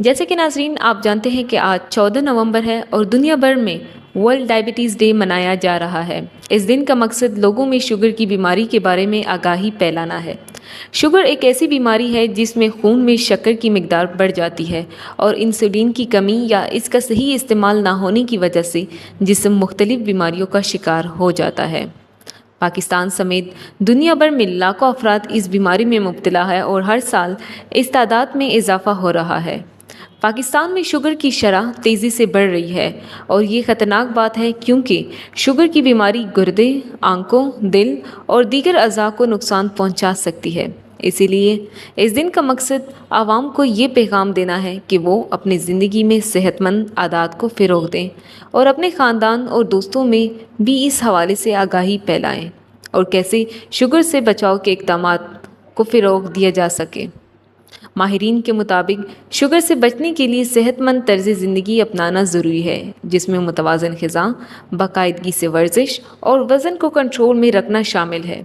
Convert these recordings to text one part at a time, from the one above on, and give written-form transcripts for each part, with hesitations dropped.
جیسے کہ ناظرین آپ جانتے ہیں کہ آج 14 نومبر ہے اور دنیا بھر میں ورلڈ ڈائبٹیز ڈے منایا جا رہا ہے۔ اس دن کا مقصد لوگوں میں شوگر کی بیماری کے بارے میں آگاہی پھیلانا ہے۔ شوگر ایک ایسی بیماری ہے جس میں خون میں شکر کی مقدار بڑھ جاتی ہے اور انسولین کی کمی یا اس کا صحیح استعمال نہ ہونے کی وجہ سے جسم مختلف بیماریوں کا شکار ہو جاتا ہے۔ پاکستان سمیت دنیا بھر میں لاکھوں افراد اس بیماری میں مبتلا ہے اور ہر سال اس تعداد میں اضافہ ہو رہا ہے۔ پاکستان میں شوگر کی شرح تیزی سے بڑھ رہی ہے اور یہ خطرناک بات ہے کیونکہ شوگر کی بیماری گردے، آنکھوں، دل اور دیگر اعضاء کو نقصان پہنچا سکتی ہے۔ اسی لیے اس دن کا مقصد عوام کو یہ پیغام دینا ہے کہ وہ اپنی زندگی میں صحت مند عادات کو فروغ دیں اور اپنے خاندان اور دوستوں میں بھی اس حوالے سے آگاہی پھیلائیں اور کیسے شوگر سے بچاؤ کے اقدامات کو فروغ دیا جا سکے۔ ماہرین کے مطابق شوگر سے بچنے کے لیے صحت مند طرز زندگی اپنانا ضروری ہے جس میں متوازن غذا، باقاعدگی سے ورزش اور وزن کو کنٹرول میں رکھنا شامل ہے۔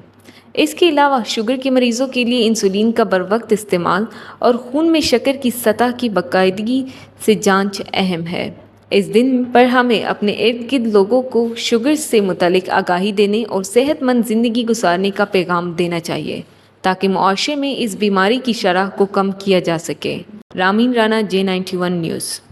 اس کے علاوہ شوگر کے مریضوں کے لیے انسولین کا بروقت استعمال اور خون میں شکر کی سطح کی باقاعدگی سے جانچ اہم ہے۔ اس دن پر ہمیں اپنے ارد گرد لوگوں کو شوگر سے متعلق آگاہی دینے اور صحت مند زندگی گزارنے کا پیغام دینا چاہیے تاکہ معاشرے میں اس بیماری کی شرح کو کم کیا جا سکے۔ Ramen Rana, J91 news.